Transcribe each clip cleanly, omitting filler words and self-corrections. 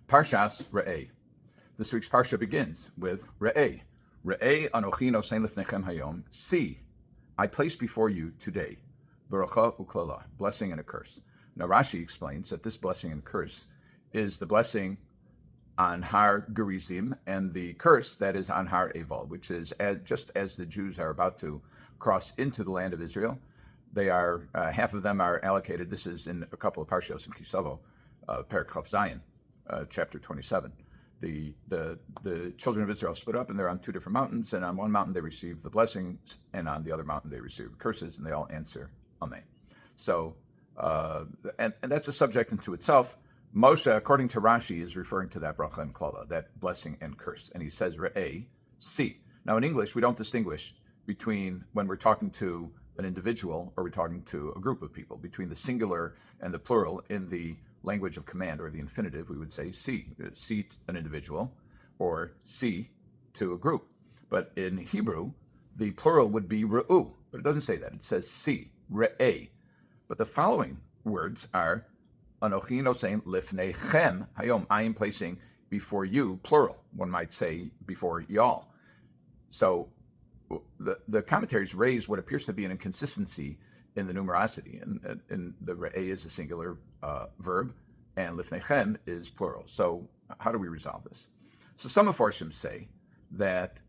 Parshas Re'eh. This week's Parsha begins with Re'eh. Re'eh anochi nosein lefnechem hayom. See, I place before you today, Barucha uklala, blessing and a curse. Now Rashi explains that this blessing and curse is the blessing on Har Gerizim and the curse that is on Har Eval, which is just as the Jews are about to cross into the land of Israel. They are half of them are allocated. This is in a couple of Parshas in Kisavo, Perek Zayin, chapter 27. The children of Israel split up, and they're on two different mountains. And on one mountain they receive the blessings, and on the other mountain they receive curses, and they all answer Amen. So, and that's a subject into itself. Moshe, according to Rashi, is referring to that bracha and klala, that blessing and curse, and he says Re'eh, see. Now in English, we don't distinguish between when we're talking to an individual or we're talking to a group of people. Between the singular and the plural in the language of command or the infinitive, we would say see an individual or see to a group. But in Hebrew, the plural would be re'u, but it doesn't say that. It says see, re'eh. But the following words are anochi nosein lifnechem hayom. I am placing before you, plural. One might say before y'all. So the commentaries raise what appears to be an inconsistency in the numerosity, and the re'eh is a singular verb, and lifnechem is plural. So how do we resolve this? So some Mefarshim say that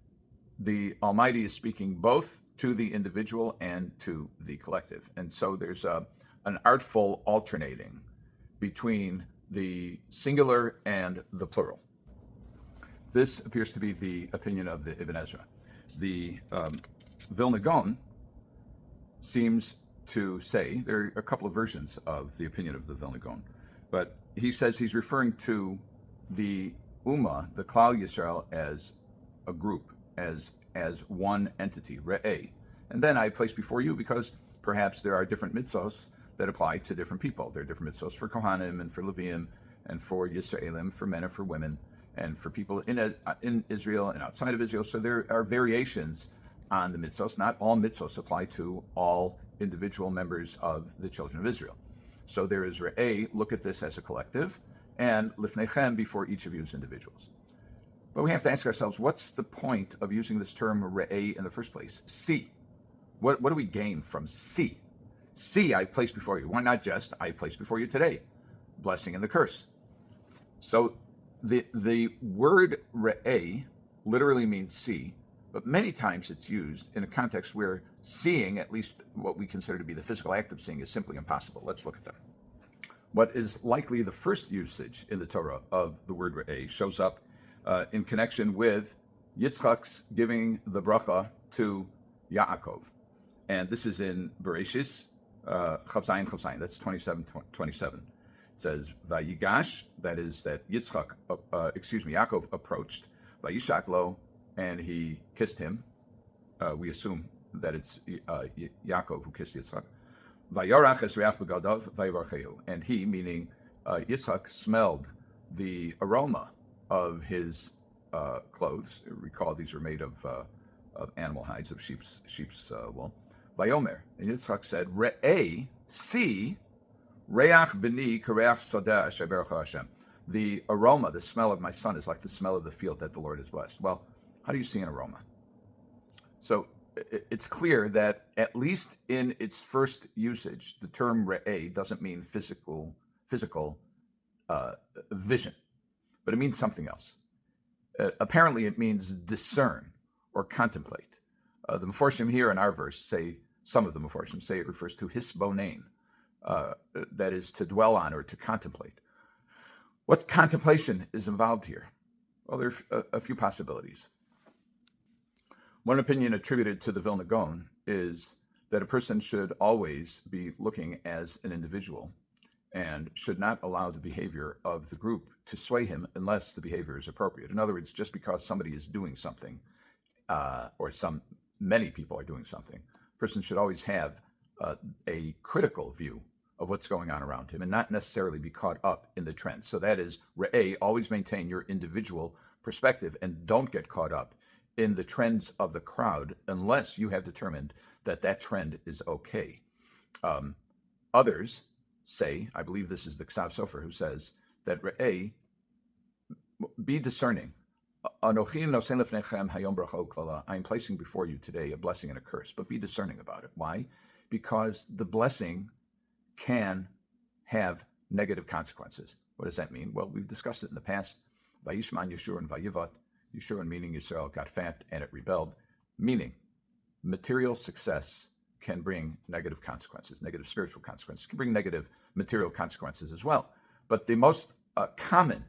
the Almighty is speaking both to the individual and to the collective, and so there's an artful alternating between the singular and the plural. This appears to be the opinion of the Ibn Ezra. The Vilna Gaon seems to say, there are a couple of versions of the opinion of the Vilna Gaon, but he says he's referring to the Ummah, the Klal Yisrael, as a group, as one entity, Re'eh. And then I place before you because perhaps there are different mitzvos that apply to different people. There are different mitzvos for Kohanim and for Leviim and for Yisraelim, for men and for women, and for people in Israel and outside of Israel. So there are variations on the mitzvos. Not all mitzvos apply to all individual members of the children of Israel. So there is Re'eh, look at this as a collective, and Lifnechem, before each of you as individuals. But we have to ask ourselves, what's the point of using this term Re'eh in the first place? See. What do we gain from see? See, I place before you. Why not just, I place before you today, blessing and the curse? So the word Re'eh literally means see, but many times it's used in a context where seeing, at least what we consider to be the physical act of seeing, is simply impossible. Let's look at them. What is likely the first usage in the Torah of the word Re'eh shows up in connection with Yitzchak's giving the bracha to Yaakov. And this is in Bereshis, Chav Zayin, that's 27. It says, Vayigash, that is that Yaakov approached, Vayishak lo, and he kissed him. We assume that it's Yaakov who kissed Yitzchak. Vayarach es reach begadav vayivarchehu, and he, meaning Yitzchak, smelled the aroma of his clothes. Recall these were made of animal hides, of sheep's wool. Vayomer, and Yitzchak said, Re'eh, see, reach b'ni kareach sodah asher baruch Hashem. The aroma, the smell of my son is like the smell of the field that the Lord has blessed. Well, how do you see an aroma? So it's clear that at least in its first usage, the term Re'eh doesn't mean physical vision, but it means something else. Apparently, it means discern or contemplate. The Mefarshim here in our verse say, some of the Mefarshim say it refers to hisbonein, that is to dwell on or to contemplate. What contemplation is involved here? Well, there are a few possibilities. One opinion attributed to the Vilna Gaon is that a person should always be looking as an individual and should not allow the behavior of the group to sway him unless the behavior is appropriate. In other words, just because somebody is doing something, or many people are doing something, a person should always have a critical view of what's going on around him and not necessarily be caught up in the trends. So that is, Re'eh, always maintain your individual perspective and don't get caught up in the trends of the crowd unless you have determined that that trend is okay. Others say, I believe this is the Ksav Sofer who says that Re'eh Be discerning. Anochi nosen lefnechem hayom bracha uklala. I am placing before you today a blessing and a curse, but be discerning about it. Why? Because the blessing can have negative consequences. What does that mean? Well, we've discussed it in the past. Vayishman Yeshur and Vayivat. Yeshur meaning Yisrael got fat and it rebelled, meaning material success can bring negative consequences, negative spiritual consequences, can bring negative material consequences as well. But the most common,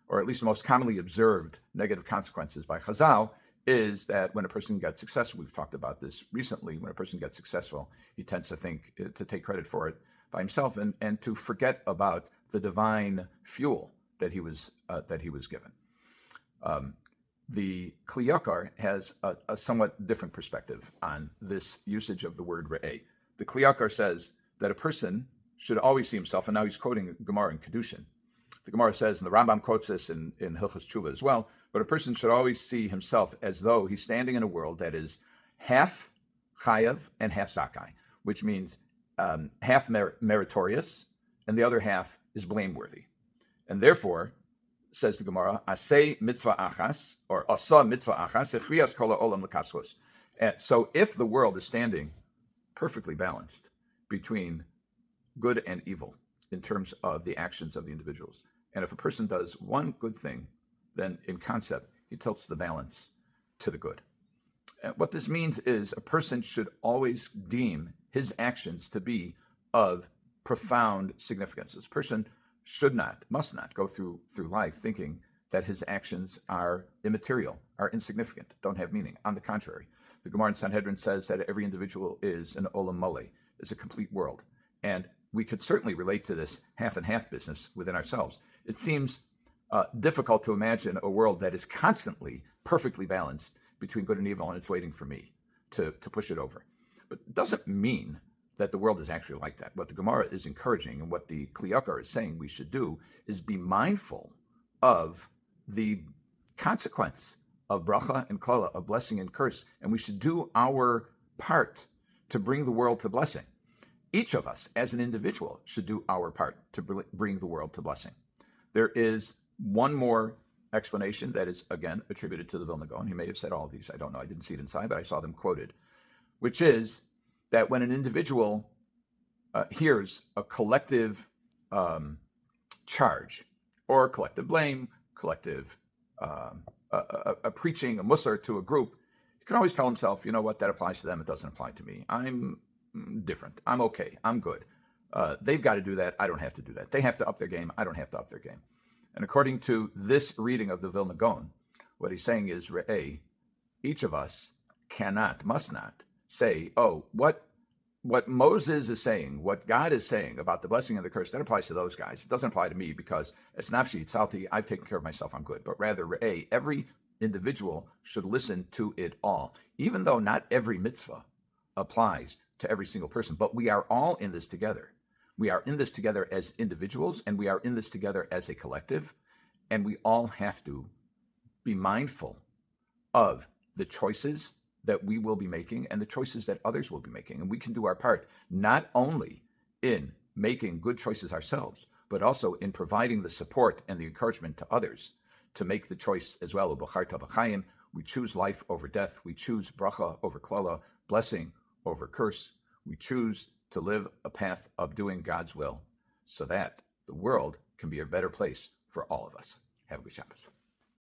or at least the most commonly observed negative consequences by Chazal is that when a person gets successful, we've talked about this recently, when a person gets successful, he tends to think, to take credit for it by himself and to forget about the divine fuel that he was given. The Kli Yakar has a somewhat different perspective on this usage of the word re'eh. The Kli Yakar says that a person should always see himself, and now he's quoting Gemara in Kiddushin. The Gemara says, and the Rambam quotes this in Hilchos Tshuva as well, but a person should always see himself as though he's standing in a world that is half chayav and half zakai, which means half meritorious and the other half is blameworthy. And therefore, says the Gemara, asay mitzvah achas, or asa mitzvah achas, echrias kol ha'olam l'kasros. And so if the world is standing perfectly balanced between good and evil in terms of the actions of the individuals, and if a person does one good thing, then in concept, he tilts the balance to the good. And what this means is a person should always deem his actions to be of profound significance. This person must not go through life thinking that his actions are immaterial, are insignificant, don't have meaning. On the contrary, the Gemara in Sanhedrin says that every individual is an olam male, is a complete world. And we could certainly relate to this half and half business within ourselves. It seems difficult to imagine a world that is constantly perfectly balanced between good and evil, and it's waiting for me to push it over. But it doesn't mean that the world is actually like that. What the Gemara is encouraging and what the Kli Yakar is saying we should do is be mindful of the consequence of bracha and klala, of blessing and curse, and we should do our part to bring the world to blessing. Each of us, as an individual, should do our part to bring the world to blessing. There is one more explanation that is, again, attributed to the Vilna Gaon. He may have said all of these. I don't know. I didn't see it inside, but I saw them quoted, which is that when an individual hears a collective charge or collective blame, collective a preaching, a musar to a group, he can always tell himself, you know what, that applies to them. It doesn't apply to me. I'm different. I'm okay. I'm good. They've got to do that. I don't have to do that. They have to up their game. I don't have to up their game. And according to this reading of the Vilna Gaon, what he's saying is, re'eh, each of us must not say, oh, what Moses is saying, what God is saying about the blessing and the curse, that applies to those guys. It doesn't apply to me because it's nafshi, it's salty, I've taken care of myself, I'm good. But rather, re'eh, every individual should listen to it all, even though not every mitzvah applies to every single person. But we are all in this together. We are in this together as individuals, and we are in this together as a collective, and we all have to be mindful of the choices that we will be making and the choices that others will be making. And we can do our part, not only in making good choices ourselves, but also in providing the support and the encouragement to others to make the choice as well. We choose life over death. We choose bracha over klala, blessing over curse. We choose to live a path of doing God's will so that the world can be a better place for all of us. Have a good Shabbos.